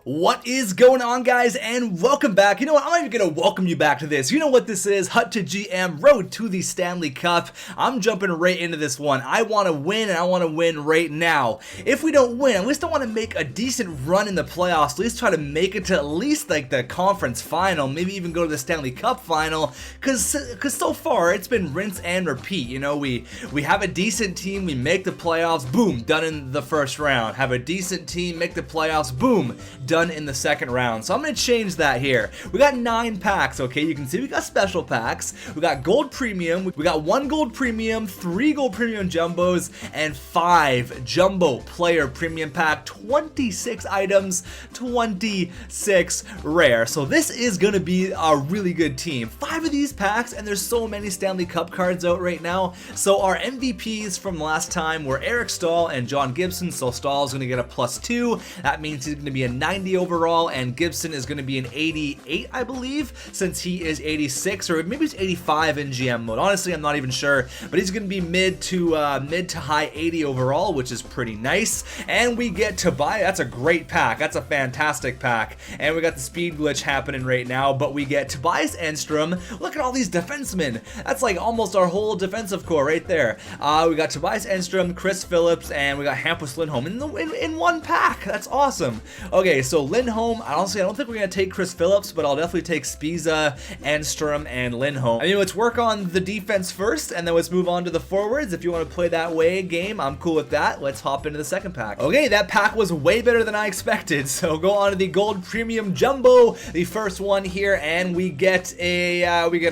What is going on, guys, and welcome back. You know what, I'm not even gonna welcome you back to this. You know what this is, xTechGM, road to the Stanley Cup. I'm jumping right into this one. I want to win, and I want to win right now. If we don't win, at least I want to make a decent run in the playoffs, at least try to make it to at least like the conference final, maybe even go to the Stanley Cup final, because so far it's been rinse and repeat. You know, we have a decent team, we make the playoffs, boom, done in the first round. Have a decent team, make the playoffs, boom, done in the second round. So I'm going to change that here. We got 9 packs, okay? You can see we got special packs. We got gold premium. We got 1 gold premium, 3 gold premium jumbos, and 5 jumbo player premium pack. 26 items, 26 rare. So this is going to be a really good team. 5 of these packs, and there's so many Stanley Cup cards out right now. So our MVPs from last time were Eric Staal and John Gibson. So Staal is going to get a +2. That means he's going to be a 90 overall, and Gibson is going to be an 88, I believe, since he is 86, or maybe it's 85 in GM mode. Honestly, I'm not even sure, but he's going to be mid to high 80 overall, which is pretty nice. And we get Tobias. That's a great pack. That's a fantastic pack. And we got the speed glitch happening right now, but we get Tobias Enstrom. Look at all these defensemen. That's like almost our whole defensive core right there. We got Tobias Enstrom, Chris Phillips, and we got Hampus Lindholm in one pack. That's awesome. Okay, so Lindholm, honestly, I don't think we're going to take Chris Phillips, but I'll definitely take Spiza, Enstrom, and Lindholm. I mean, let's work on the defense first, and then let's move on to the forwards. If you want to play that way game, I'm cool with that. Let's hop into the second pack. Okay, that pack was way better than I expected, so go on to the gold premium jumbo, the first one here, and we get a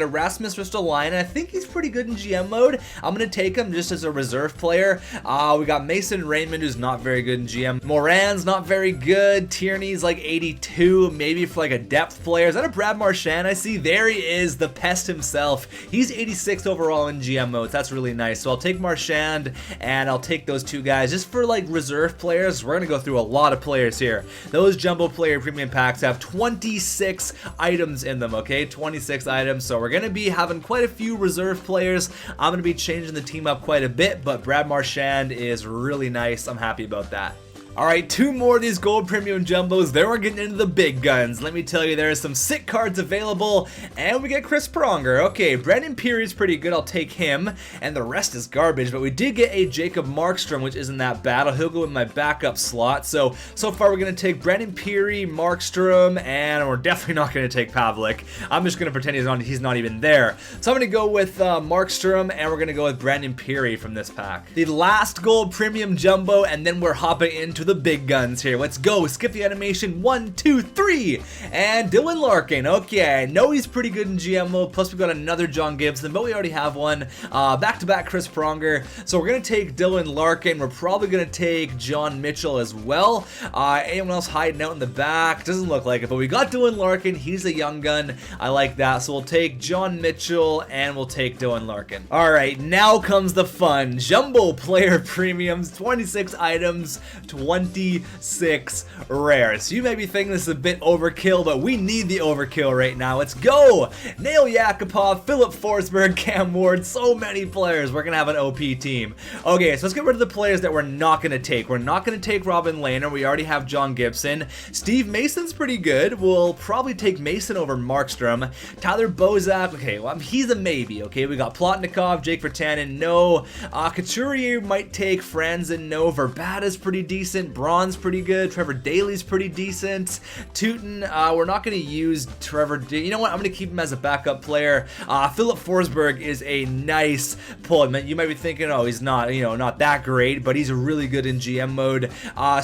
Rasmus Ristolainen. I think he's pretty good in GM mode. I'm going to take him just as a reserve player. We got Mason Raymond, who's not very good in GM. Moran's not very good. Tierney's like 82, maybe for like a depth player. Is that a Brad Marchand I see? There he is, the pest himself. He's 86 overall in GM modes. That's really nice. So I'll take Marchand, and I'll take those 2 guys just for like reserve players. We're gonna go through a lot of players here. Those jumbo player premium packs have 26 items in them, okay? 26 items. So we're gonna be having quite a few reserve players. I'm gonna be changing the team up quite a bit, but Brad Marchand is really nice. I'm happy about that. Alright, 2 more of these gold premium jumbos, then we're getting into the big guns. Let me tell you, there are some sick cards available, and we get Chris Pronger. Okay, Brandon Peary's pretty good, I'll take him, and the rest is garbage, but we did get a Jacob Markstrom, which isn't that bad. He'll go in my backup slot. So far we're going to take Brandon Peary, Markstrom, and we're definitely not going to take Pavlik. I'm just going to pretend he's not even there. So I'm going to go with Markstrom, and we're going to go with Brandon Peary from this pack. The last gold premium jumbo, and then we're hopping into the big guns here. Let's go. Skip the animation. 1, 2, 3. And Dylan Larkin. Okay, I know he's pretty good in GM mode. Plus, we've got another John Gibson, but we already have one. Back-to-back Chris Pronger. So we're going to take Dylan Larkin. We're probably going to take John Mitchell as well. Anyone else hiding out in the back? Doesn't look like it, but we got Dylan Larkin. He's a young gun. I like that. So we'll take John Mitchell, and we'll take Dylan Larkin. All right, now comes the fun. Jumbo player premiums, 26 items, 26 rares. So you may be thinking this is a bit overkill, but we need the overkill right now. Let's go! Nail Yakupov, Philip Forsberg, Cam Ward, so many players. We're gonna have an OP team. Okay, so let's get rid of the players that we're not gonna take. We're not gonna take Robin Lehner. We already have John Gibson. Steve Mason's pretty good. We'll probably take Mason over Markstrom. Tyler Bozak, okay, well, he's a maybe, okay? We got Plotnikov, Jake Virtanen, no. Couturier might take Franzen, no. Verbata's pretty decent. Braun's pretty good. Trevor Daley's pretty decent. Tootin, we're not going to use Trevor Daley. You know what? I'm going to keep him as a backup player. Philip Forsberg is a nice pull. You might be thinking, oh, he's not, not that great, but he's really good in GM mode.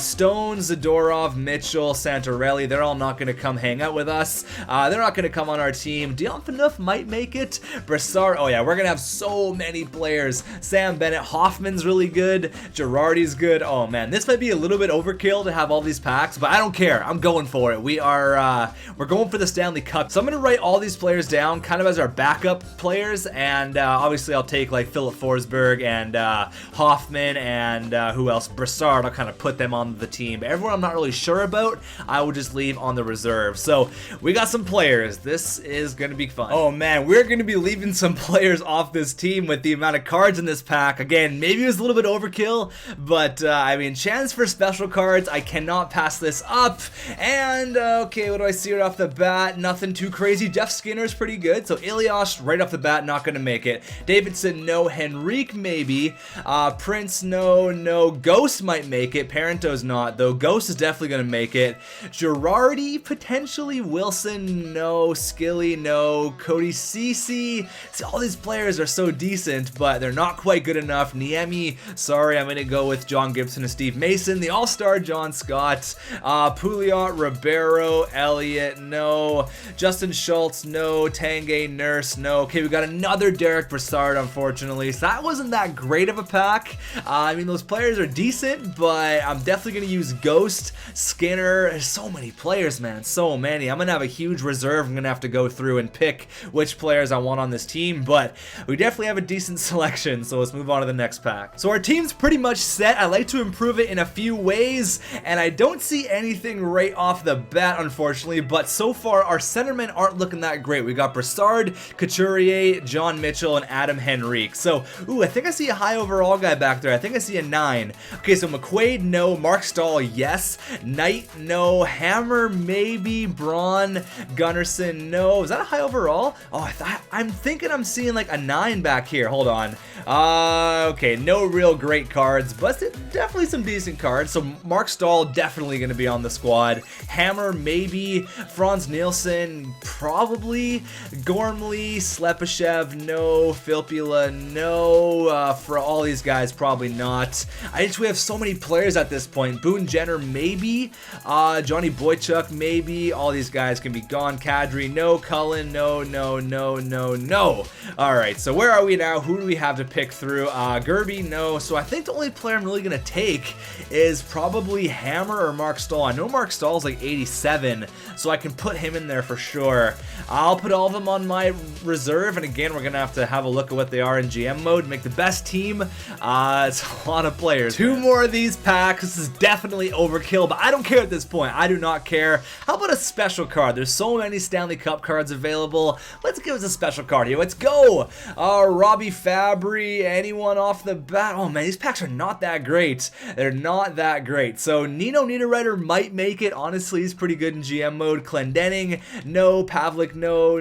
Stone, Zadorov, Mitchell, Santorelli, they're all not going to come hang out with us. They're not going to come on our team. Dion Phaneuf might make it. Brassard, oh yeah, we're going to have so many players. Sam Bennett, Hoffman's really good. Girardi's good. Oh man, this might be a little bit overkill to have all these packs, but I don't care. I'm going for it. We're going for the Stanley Cup. So I'm going to write all these players down kind of as our backup players, and obviously I'll take like Philip Forsberg and Hoffman and who else? Brassard. I'll kind of put them on the team. But everyone I'm not really sure about, I will just leave on the reserve. So we got some players. This is going to be fun. Oh man, we're going to be leaving some players off this team with the amount of cards in this pack. Again, maybe it was a little bit overkill, but I mean, chance for special cards. I cannot pass this up. And okay, what do I see right off the bat? Nothing too crazy. Jeff Skinner's pretty good. So Ilias right off the bat, not going to make it. Davidson, no. Henrique, maybe. Prince, no. Ghost might make it. Parento's not, though. Ghost is definitely going to make it. Girardi, potentially. Wilson, no. Skilly, no. Cody Ceci. See, all these players are so decent, but they're not quite good enough. Niemi, sorry, I'm going to go with John Gibson and Steve Mason. The All-Star John Scott. Pouliot, Ribeiro, Elliott, no. Justin Schultz, no. Tanguay, Nurse, no. Okay, we got another Derek Brassard, unfortunately. So that wasn't that great of a pack. I mean, those players are decent, but I'm definitely going to use Ghost, Skinner. There's so many players, man. So many. I'm going to have a huge reserve. I'm going to have to go through and pick which players I want on this team, but we definitely have a decent selection, so let's move on to the next pack. So our team's pretty much set. I like to improve it in a few ways, and I don't see anything right off the bat, unfortunately, but so far our centermen aren't looking that great. We got Brassard, Couturier, John Mitchell, and Adam Henrique. So, ooh, I think I see a high overall guy back there. I think I see a 9. Okay, so McQuaid, no. Mark Stahl, yes. Knight, no. Hammer, maybe. Braun, Gunnarsson, no. Is that a high overall? Oh, I'm thinking I'm seeing like a 9 back here. Hold on. Okay, no real great cards, but definitely some decent cards. So Mark Stahl definitely going to be on the squad. Hammer, maybe. Franz Nielsen, probably. Gormley, Slepyshev, no. Filppula, no. For all these guys, probably not. We have so many players at this point. Boone Jenner, maybe. Johnny Boychuk, maybe. All these guys can be gone. Kadri, no. Cullen, no. Alright, so where are we now? Who do we have to pick through? Gerby, no. So I think the only player I'm really going to take is probably Hammer or Mark Stahl. I know Mark Stahl is like 87, so I can put him in there for sure. I'll put all of them on my reserve, and again, we're going to have a look at what they are in GM mode, make the best team. It's a lot of players. 2 more of these packs. This is definitely overkill, but I don't care at this point. I do not care. How about a special card? There's so many Stanley Cup cards available. Let's give us a special card here. Let's go. Robbie Fabry, anyone off the bat? Oh man, these packs are not that great. They're not that great. So Nino Niederreiter might make it. Honestly, he's pretty good in GM mode. Clendenning, no. Pavlik, no.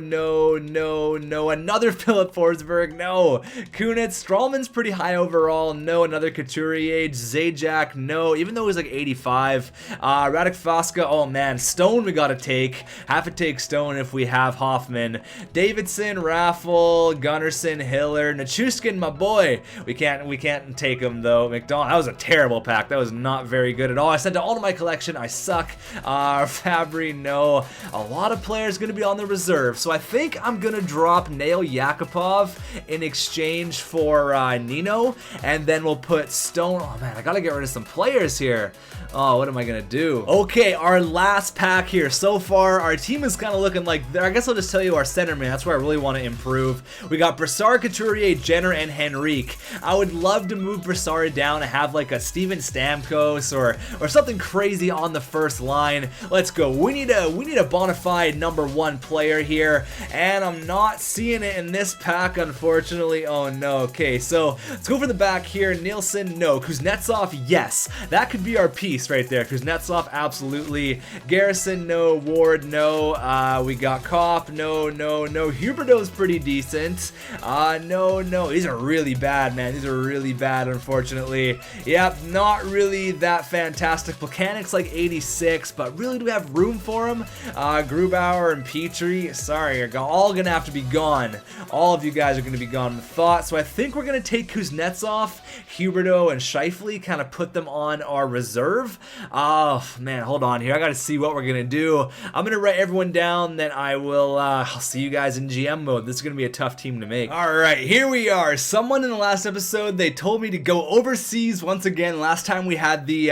Another Philip Forsberg, no. Kunitz, Strawman's pretty high overall, no. Another Couturier, Zajac, no. Even though he's like 85. Radek Faska, oh man. Stone we gotta take. Have to take Stone if we have Hoffman. Davidson, Raffle, Gunnarsson, Hiller, Nichushkin, my boy. We can't take him though. McDonald, that was a terrible pack. That was not very good at all. I sent it all to my collection. I suck. Fabry, no. A lot of players gonna be on the reserve, so I think I'm gonna drop Nail Yakupov in exchange for Nino, and then we'll put Stone. Oh man, I gotta get rid of some players here. Oh, what am I gonna do? Okay, our last pack here. So far, our team is kind of looking like, I guess I'll just tell you our centerman. That's where I really want to improve. We got Brassard, Couturier, Jenner, and Henrique. I would love to move Brassard down and have like a Steven Stamkos or something crazy on the first line. Let's go. We need a bona fide #1 player here, and I'm not seeing it in this pack, unfortunately. Oh no. Okay, so let's go for the back here. Nielsen, no. Kuznetsov, yes. That could be our piece right there. Kuznetsov, absolutely. Garrison, no. Ward, no. We got Kopp, no. Huberto's pretty decent. No. These are really bad, man. These are really bad, unfortunately. Yep, not really that fantastic. Plekanec's like 86, but really, do we have room for him? Grubauer and Petrie, sorry, you're all gonna have to be gone. All of you guys are gonna be gone with thought. So I think we're gonna take Kuznetsov, Huberto, and Scheifele, kind of put them on our reserve. Oh man, hold on here. I gotta see what we're gonna do. I'm gonna write everyone down, then I'll see you guys in GM mode. This is gonna be a tough team to make. All right, here we are. someone in the last episode, they told me to go overseas once again. Last time we had the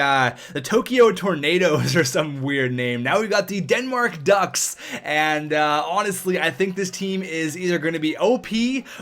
Tokyo Tornadoes or some weird name. Now we got the Denmark Ducks, and honestly, I think this team is either going to be OP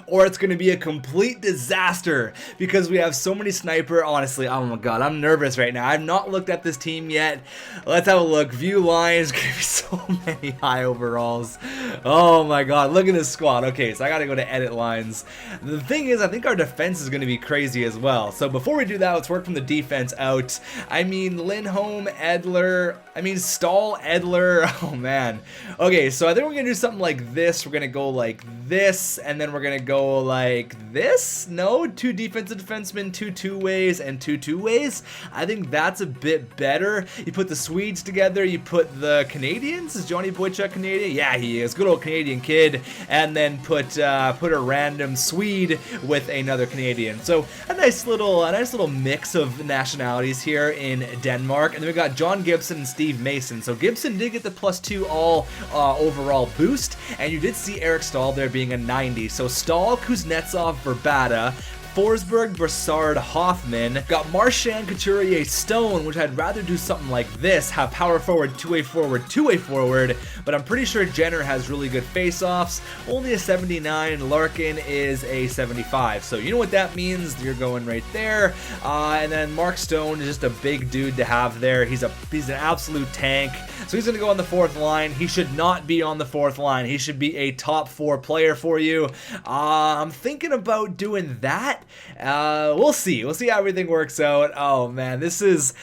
or it's going to be a complete disaster because we have so many sniper. Honestly, oh my god, I'm nervous right now. I've not looked at this team yet. Let's have a look. View lines, gonna be so many high overalls. Oh my god, look at this squad. Okay, so I gotta go to edit lines. The thing is, I think our defense is gonna be crazy as well. So before we do that, let's work from the defense out. I mean, Lindholm, Edler, Stahl, Edler. Oh man. Okay, so I think we're gonna do something like this. We're gonna go like this, and then we're gonna go like this. No, 2 defensive defensemen, 2 two-ways, and 2 two-ways. I think that's a bit better. You put the Swedes together, you put the Canadians. Is Johnny Boychuk Canadian? Yeah, he is. Good old Canadian kid. And then put a random Swede with another Canadian. So a nice little mix of nationalities here in Denmark. And then we got John Gibson and Steve Mason. So Gibson did get the +2 all overall boost, and you did see Eric Stahl there being a 90. So Stahl, Kuznetsov, Verbata, Forsberg, Brassard, Hoffman. Got Marchand, Couturier, Stone, which I'd rather do something like this, have power forward, two-way forward, but I'm pretty sure Jenner has really good face-offs. Only a 79, Larkin is a 75, so you know what that means. You're going right there. And then Mark Stone is just a big dude to have there. He's an absolute tank. So he's going to go on the 4th line. He should not be on the 4th line. He should be a top 4 player for you. I'm thinking about doing that. We'll see. We'll see how everything works out. Oh man, this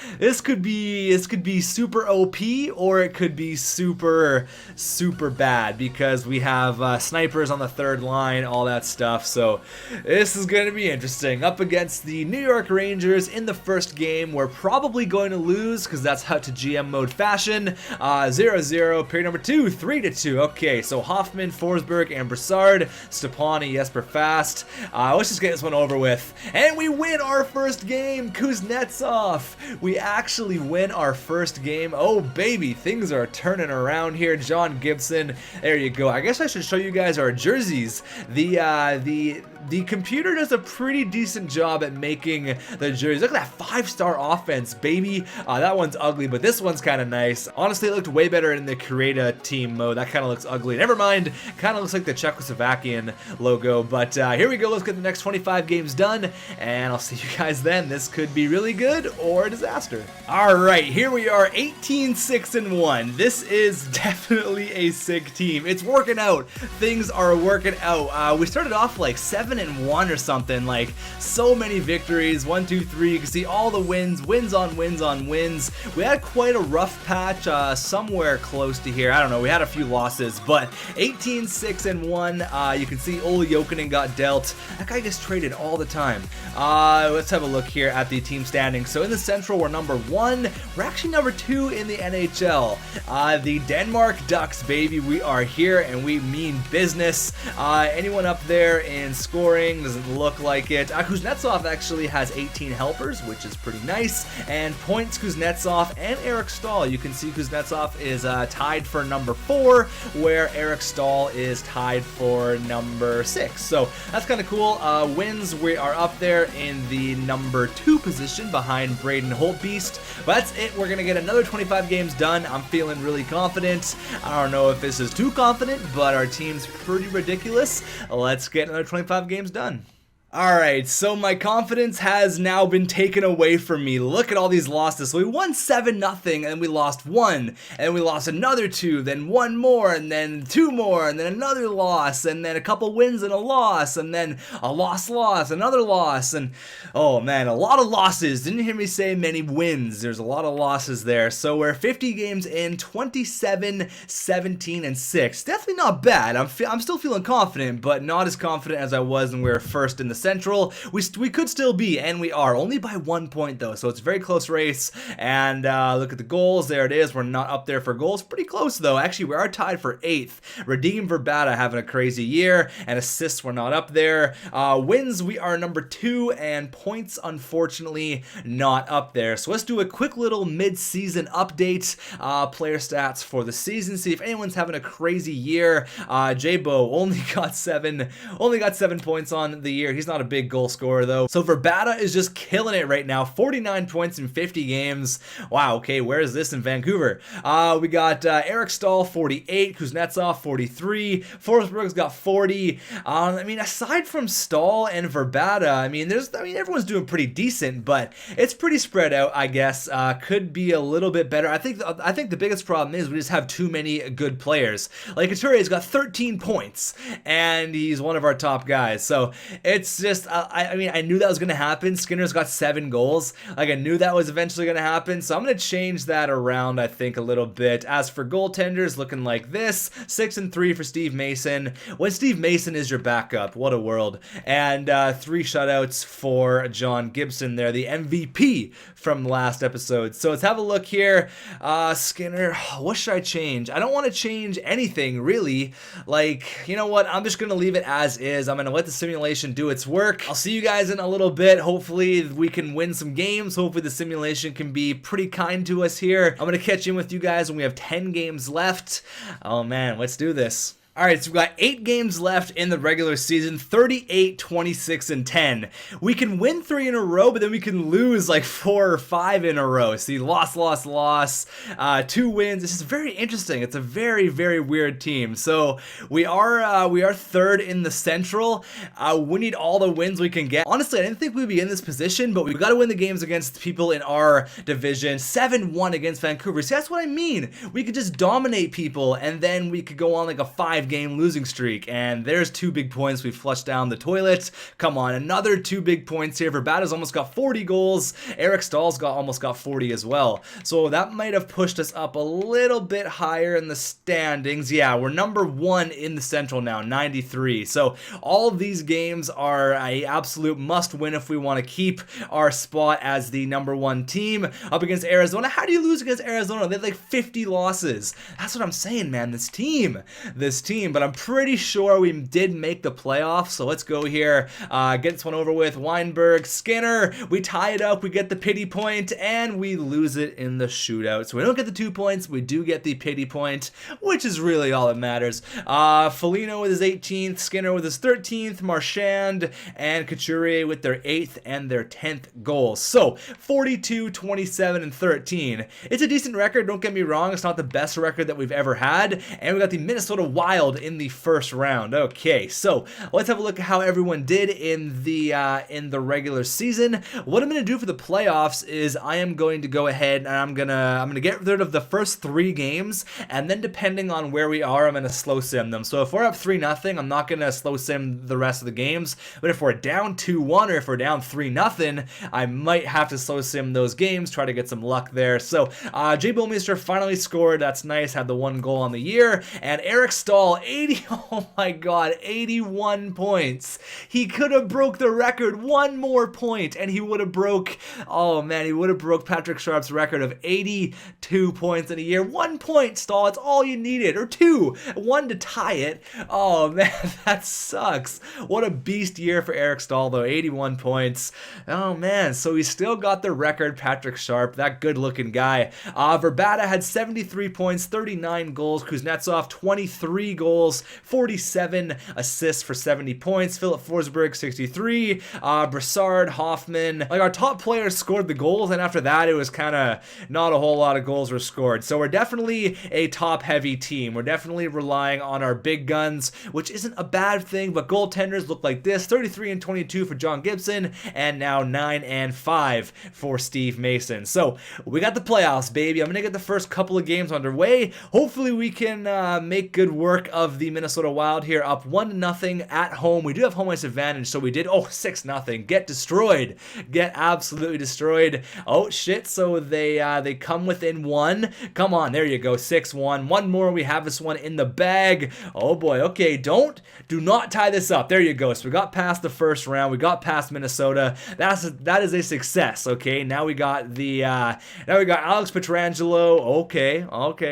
could be super OP, or it could be super bad because we have snipers on the 3rd line, all that stuff. So this is going to be interesting. Up against the New York Rangers in the first game, we're probably going to lose because that's how to GM mode fashion. 0-0. Period number 2, 3-2. Okay, so Hoffman, Forsberg, and Brassard, Stepani, Jesper Fast. Let's just get this one over with. And we win our first game, Kuznetsov. We actually win our first game. Oh baby, things are turning around here. John Gibson, there you go. I guess I should show you guys our jerseys. The computer does a pretty decent job at making the jerseys. Look at that 5-star offense, baby. That one's ugly, but this one's kind of nice. Honestly, it looked way better in the Create team mode. That kind of looks ugly. Never mind. Kind of looks like the Czechoslovakian logo. But here we go. Let's get the next 25 games done, and I'll see you guys then. This could be really good or a disaster. All right, here we are, 18-6-1. This is definitely a sick team. It's working out. Things are working out. We started off like 7-1 or something, like so many victories, 1, 2, 3. You can see all the wins on wins. We had quite a rough patch somewhere close to here. I don't know, we had a few losses, but 18-6-1. You can see Ole Jokinen got dealt. That guy gets traded all the time. Let's have a look here at the team standings. So in the Central, we're number 1. We're actually number 2 in the NHL. The Denmark Ducks, baby, we are here and we mean business. Anyone up there in scoring? Doesn't look like it. Kuznetsov actually has 18 helpers, which is pretty nice. And points, Kuznetsov and Eric Stahl. You can see Kuznetsov is tied for number 4, where Eric Stahl is tied for number 6. So that's kind of cool. Wins, we are up there in the number 2 position behind Braden Holtbeast. But that's it. We're going to get another 25 games done. I'm feeling really confident. I don't know if this is too confident, but our team's pretty ridiculous. Let's get another 25 games done. Alright, so my confidence has now been taken away from me. Look at all these losses. So we won 7-0, and we lost 1, and we lost another 2, then 1 more, and then 2 more, and then another loss, and then a couple wins and a loss, and then a loss, another loss, and oh man, a lot of losses. Didn't hear me say many wins. There's a lot of losses there. So we're 50 games in, 27, 17, and 6. Definitely not bad. I'm still feeling confident, but not as confident as I was when we were first in the Central. We could still be, and we are, only by 1 point though, so it's a very close race. And look at the goals, there it is. We're not up there for goals, pretty close though. Actually, we are tied for 8th. Redeem Verbata having a crazy year, and assists, we're not up there. Wins, we are number 2, and points, unfortunately, not up there. So let's do a quick little mid-season update, player stats for the season, see if anyone's having a crazy year. J-Bo only got 7 points on the year. He's not not a big goal scorer though. So Verbata is just killing it right now. 49 points in 50 games. Wow, okay, where is this in Vancouver? We got Eric Stahl, 48. Kuznetsov, 43. Forsberg's got 40. I mean, aside from Stahl and Verbata, I mean, everyone's doing pretty decent, but it's pretty spread out, I guess. Could be a little bit better. I think the biggest problem is we just have too many good players. Like Couture's got 13 points, and he's one of our top guys. So it's just, I mean, I knew that was going to happen. Skinner's got 7 goals. Like, I knew that was eventually going to happen. So I'm going to change that around, I think, a little bit. As for goaltenders, looking like this: 6 and 3 for Steve Mason. When Steve Mason is your backup, what a world. And 3 shutouts for John Gibson there, the MVP from last episode. So let's have a look here. Skinner, what should I change? I don't want to change anything, really. Like, you know what? I'm just going to leave it as is. I'm going to let the simulation do its work. I'll see you guys in a little bit. Hopefully we can win some games. Hopefully the simulation can be pretty kind to us here. I'm going to catch in with you guys when we have 10 games left. Oh man, let's do this. All right, so we've got 8 games left in the regular season, 38, 26, and 10. We can win 3 in a row, but then we can lose like 4 or 5 in a row. See, loss, 2 wins. This is very interesting. It's a very, very weird team. So we are 3rd in the Central. We need all the wins we can get. Honestly, I didn't think we'd be in this position, but we've got to win the games against people in our division. 7-1 against Vancouver. See, that's what I mean. We could just dominate people, and then we could go on like a 5-game losing streak, and there's 2 big points we flushed down the toilet. Come on, another 2 big points here. Verbata's almost got 40 goals. Eric Stahl's almost got 40 as well. So that might have pushed us up a little bit higher in the standings. Yeah, we're number 1 in the Central now, 93. So all of these games are an absolute must-win if we want to keep our spot as the number 1 team up against Arizona. How do you lose against Arizona? They have like 50 losses. That's what I'm saying, man. This team. But I'm pretty sure we did make the playoffs. So let's go here, get this one over with. Weinberg, Skinner, we tie it up, we get the pity point, and we lose it in the shootout. So we don't get the 2 points, we do get the pity point, which is really all that matters. Foligno with his 18th, Skinner with his 13th, Marchand and Couturier with their 8th and their 10th goals. So 42, 27, and 13. It's a decent record, don't get me wrong. It's not the best record that we've ever had. And we got the Minnesota Wild in the first round. Okay, so let's have a look at how everyone did in the regular season. What I'm going to do for the playoffs is I am going to go ahead and I'm gonna get rid of the first 3 games, and then depending on where we are, I'm going to slow sim them. So if we're up 3-0, I'm not going to slow sim the rest of the games, but if we're down 2-1 or if we're down 3-0, I might have to slow sim those games, try to get some luck there. So Jay Billmeister finally scored. That's nice, had the 1 goal on the year, and Eric Stahl, 80, oh my god, 81 points. He could have broke the record 1 more point, and he would have broke, oh man, he would have broke Patrick Sharp's record of 82 points in a year. 1 point, Stahl, it's all you needed, or 2, 1 to tie it. Oh man, that sucks. What a beast year for Eric Stahl though, 81 points. Oh man, so he still got the record, Patrick Sharp, that good looking guy. Verbata had 73 points, 39 goals, Kuznetsov 23 goals, 47 assists for 70 points. Philip Forsberg, 63. Brassard, Hoffman. Like, our top players scored the goals, and after that, it was kind of not a whole lot of goals were scored. So we're definitely a top-heavy team. We're definitely relying on our big guns, which isn't a bad thing, but goaltenders look like this. 33 and 22 for John Gibson, and now 9 and 5 for Steve Mason. So we got the playoffs, baby. I'm going to get the first couple of games underway. Hopefully we can make good work of the Minnesota Wild here, up 1-0 at home. We do have home ice advantage, so we did, 6-0. Get destroyed. Get absolutely destroyed. Oh, shit, so they come within 1. Come on, there you go, 6-1. 1 more, we have this one in the bag. Oh boy, okay, do not tie this up. There you go, so we got past the first round. We got past Minnesota. That is a success, okay? Now we got Alex Pietrangelo. Okay,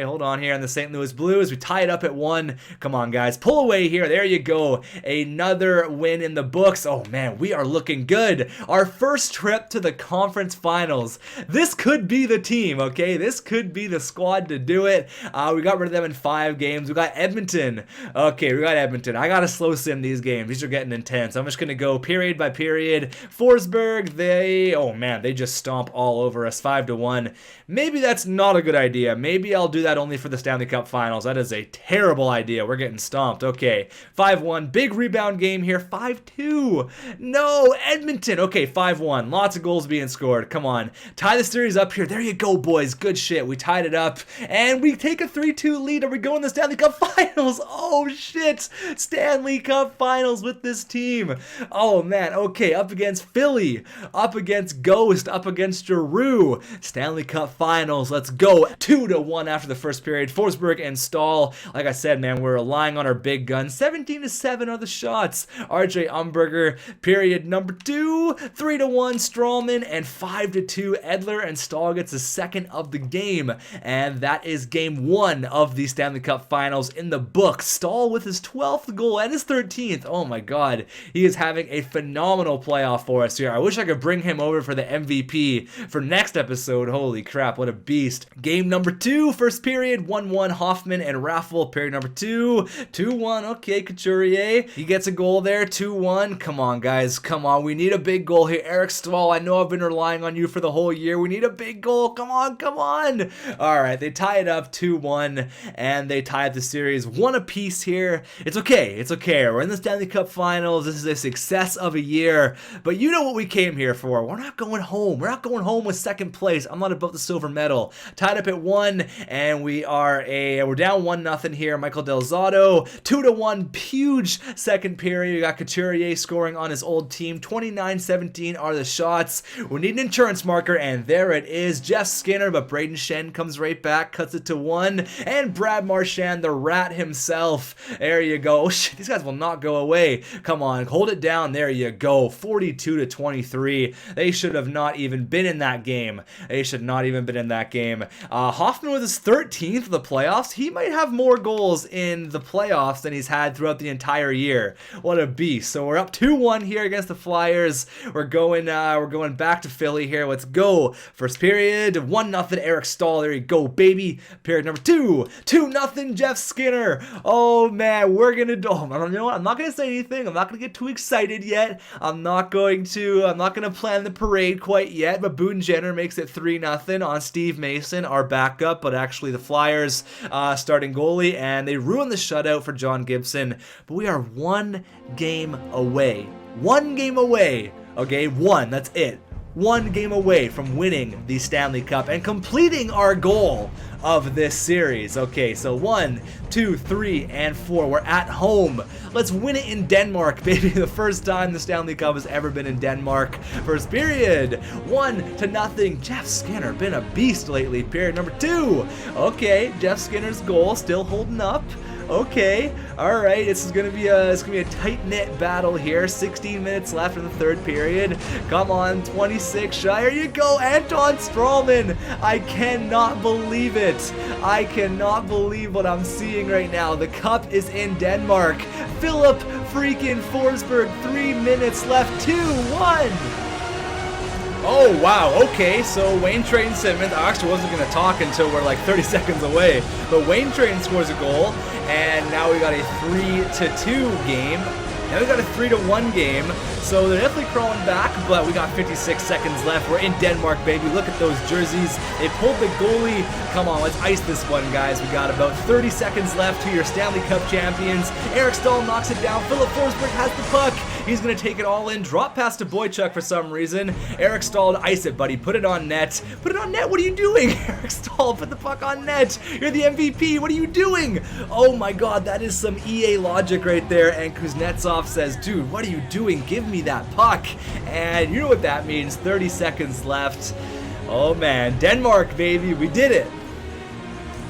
hold on here, in the St. Louis Blues. We tie it up at 1. Come on, guys. Pull away here. There you go. Another win in the books. Oh, man, we are looking good. Our first trip to the conference finals. This could be the team, okay? This could be the squad to do it. We got rid of them in 5 games. We got Edmonton. Okay, we got Edmonton. I got to slow sim these games. These are getting intense. I'm just going to go period by period. Forsberg, oh, man, they just stomp all over us 5-1. Maybe that's not a good idea. Maybe I'll do that only for the Stanley Cup Finals. That is a terrible idea. We're getting stomped. Okay, 5-1. Big rebound game here. 5-2. No, Edmonton. Okay, 5-1. Lots of goals being scored. Come on. Tie the series up here. There you go, boys. Good shit. We tied it up. And we take a 3-2 lead. Are we going to the Stanley Cup Finals? Oh, shit. Stanley Cup Finals with this team. Oh, man. Okay, up against Philly. Up against Ghost. Up against Giroux. Stanley Cup Finals. Let's go. 2-1 after the first period. Forsberg and Stahl. Like I said, man, we're relying on our big guns. 17-7 are the shots. RJ Umberger. Period number 2. 3-1 Strawman and 5-2 Edler, and Stahl gets the second of the game. And that is game 1 of the Stanley Cup Finals in the books. Stahl with his 12th goal and his 13th. Oh my god. He is having a phenomenal playoff for us here. I wish I could bring him over for the MVP for next episode. Holy crap, what a beast. Game number 2, first period, 1-1 Hoffman and Raffle. Period number 2, 2-1. Okay, Couturier. He gets a goal there, 2-1. Come on, guys. Come on. We need a big goal here. Eric Stahl, I know I've been relying on you for the whole year. We need a big goal. Come on, come on. All right, they tie it up 2-1, and they tied the series 1 apiece here. It's okay. It's okay. We're in the Stanley Cup Finals. This is a success of a year, but you know what we came here for. We're not going home. We're not going home with second place. I'm not about the silver medal. Tied up at 1, and we're down 1-0 here. Michael Del Zotto, 2-1, huge second period. We got Couturier scoring on his old team. 29-17 are the shots. We need an insurance marker, and there it is. Jeff Skinner, but Braden Shen comes right back, cuts it to 1, and Brad Marchand, the rat himself. There you go. Oh, shit, these guys will not go away. Come on, hold it down. There you go. 42-23. They should have not even been in that game. They should not even been in that game. Hoffman with his 13th of the playoffs. He might have more goals in the playoffs than he's had throughout the entire year. What a beast. So we're up 2-1 here against the Flyers. We're going back to Philly here. Let's go. First period, 1-0 Eric Stahl. There you go, baby. Period number 2, 2-0 Jeff Skinner. Oh man, we're gonna do. You know what? I'm not gonna say anything. I'm not gonna get too excited yet. I'm not gonna plan the parade quite yet. But Boone Jenner makes it 3-0 on Steve Mason, our backup, but actually the Flyers starting goalie, and they ruin the shutout for John Gibson. But we are 1 game away. 1 game away. Okay, 1. That's it. 1 game away from winning the Stanley Cup and completing our goal of this series. Okay, so 1, 2, 3, and 4. We're at home. Let's win it in Denmark, baby. The first time the Stanley Cup has ever been in Denmark. First period, 1-0. Jeff Skinner, been a beast lately. Period number 2. Okay, Jeff Skinner's goal still holding up. Okay, all right. It's gonna be a tight-knit battle here. 16 minutes left in the third period. Come on, 26 shy. Here you go, Anton Strawman. I cannot believe it. I cannot believe what I'm seeing right now. The cup is in Denmark. Philip freaking Forsberg. 3 minutes left. 2-1. Oh, wow, okay, so Wayne Trayton Simmons, I actually wasn't going to talk until we're like 30 seconds away, but Wayne Trayton scores a goal, and now we got a 3-2 game. Now we got a 3-1 game, so they're definitely crawling back, but we got 56 seconds left. We're in Denmark, baby. Look at those jerseys. They pulled the goalie. Come on, let's ice this one, guys. We got about 30 seconds left to your Stanley Cup champions. Eric Stahl knocks it down. Philip Forsberg has the puck. He's going to take it all in. Drop pass to Boychuk for some reason. Eric Stahl, ice it, buddy. Put it on net. Put it on net. What are you doing? Eric Stahl, put the puck on net. You're the MVP. What are you doing? Oh my god, that is some EA logic right there. And Kuznetsov says, dude, what are you doing? Give me that puck. And you know what that means. 30 seconds left. Oh man, Denmark, baby. We did it.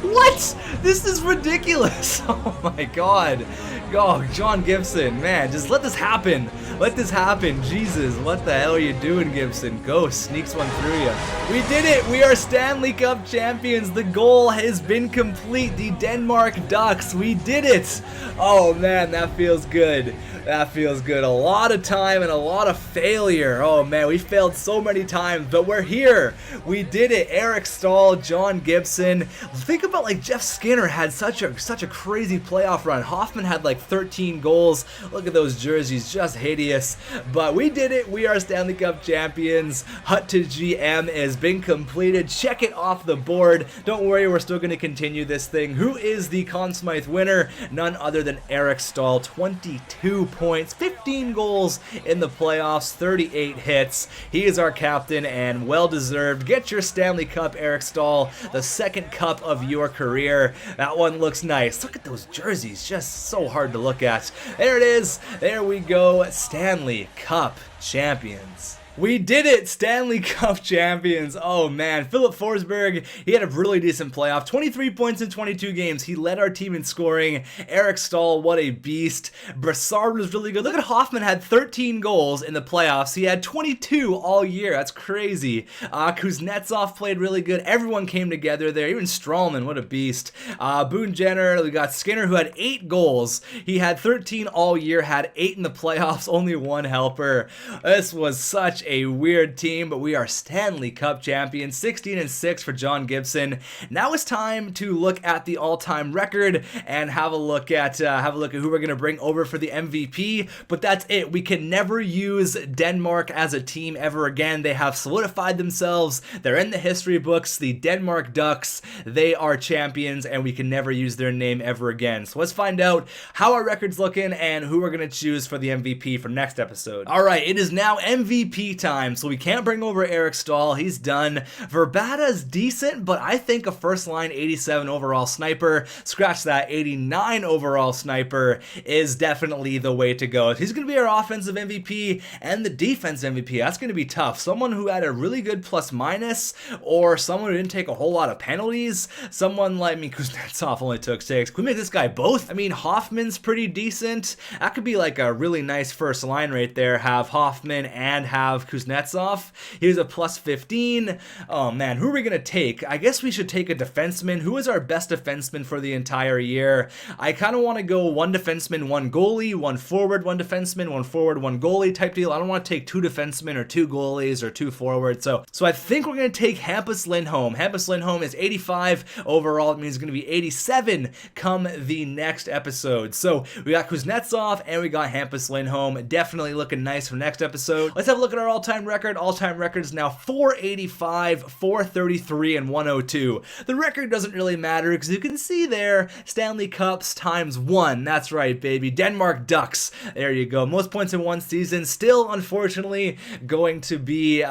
What? This is ridiculous. Oh my god. Oh, John Gibson, man, just let this happen. Let this happen. Jesus, what the hell are you doing, Gibson? Go, sneaks one through you. We did it. We are Stanley Cup champions. The goal has been complete. The Denmark Ducks. We did it. Oh, man, that feels good. That feels good. A lot of time and a lot of failure. Oh man, we failed so many times, but we're here. We did it. Eric Stahl, John Gibson. Think about like Jeff Skinner had such a crazy playoff run. Hoffman had like 13 goals. Look at those jerseys, just hideous. But we did it. We are Stanley Cup champions. Hut to GM has been completed. Check it off the board. Don't worry, we're still going to continue this thing. Who is the Conn Smythe winner? None other than Eric Stahl. 22 points, 15 goals in the playoffs, 38 hits. He is our captain and well deserved. Get your Stanley Cup, Eric Stahl, the second cup of your career. That one looks nice. Look at those jerseys, just so hard to look at. There it is. There we go. Stanley Cup champions. We did it! Stanley Cup champions. Oh man, Philip Forsberg, he had a really decent playoff. 23 points in 22 games. He led our team in scoring. Eric Stahl, what a beast. Brassard was really good. Look at Hoffman, had 13 goals in the playoffs. He had 22 all year. That's crazy. Kuznetsov played really good. Everyone came together there. Even Strawman, what a beast. Boone Jenner, we got Skinner, who had 8 goals. He had 13 all year, had 8 in the playoffs, only 1 helper. This was such a weird team, but we are Stanley Cup champions. 16-6 for John Gibson. Now it's time to look at the all-time record and have a look at who we're gonna bring over for the MVP. But that's it. We can never use Denmark as a team ever again. They have solidified themselves. They're in the history books. The Denmark Ducks. They are champions, and we can never use their name ever again. So let's find out how our record's looking and who we're gonna choose for the MVP for next episode. All right, it is now MVP time, so we can't bring over Eric Stahl. He's done. Verbata's decent, but I think a first line 87 overall sniper, scratch that, 89 overall sniper is definitely the way to go. He's going to be our offensive MVP and the defense MVP. That's going to be tough. Someone who had a really good plus minus, or someone who didn't take a whole lot of penalties. Someone like Kuznetsov only took 6. Can we make this guy both? I mean, Hoffman's pretty decent. That could be like a really nice first line right there. Have Hoffman and have Kuznetsov. Here's a plus 15. Oh man, who are we gonna take? I guess we should take a defenseman. Who is our best defenseman for the entire year? I kind of want to go 1 defenseman, 1 goalie, 1 forward, 1 defenseman, 1 forward, 1 goalie type deal. I don't want to take 2 defensemen or 2 goalies or 2 forwards. So I think we're gonna take Hampus Lindholm. Hampus Lindholm is 85 overall. It means it's gonna be 87 come the next episode. So we got Kuznetsov and we got Hampus Lindholm. Definitely looking nice for next episode. Let's have a look at our all-time record. All-time record is now 485, 433, and 102. The record doesn't really matter because you can see there, Stanley Cups times 1. That's right, baby. Denmark Ducks. There you go. Most points in one season. Still, unfortunately, going to be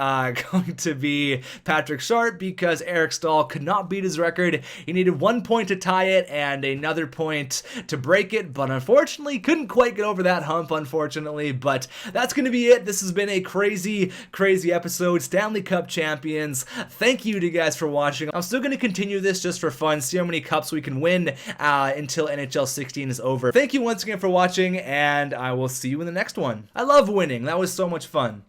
Patrick Sharp because Eric Stahl could not beat his record. He needed 1 point to tie it and another point to break it, but unfortunately couldn't quite get over that hump, unfortunately. But that's going to be it. This has been a crazy episode. Stanley Cup champions. Thank you to you guys for watching. I'm still going to continue this just for fun, see how many cups we can win until NHL 16 is over. Thank you once again for watching, and I will see you in the next one. I love winning. That was so much fun.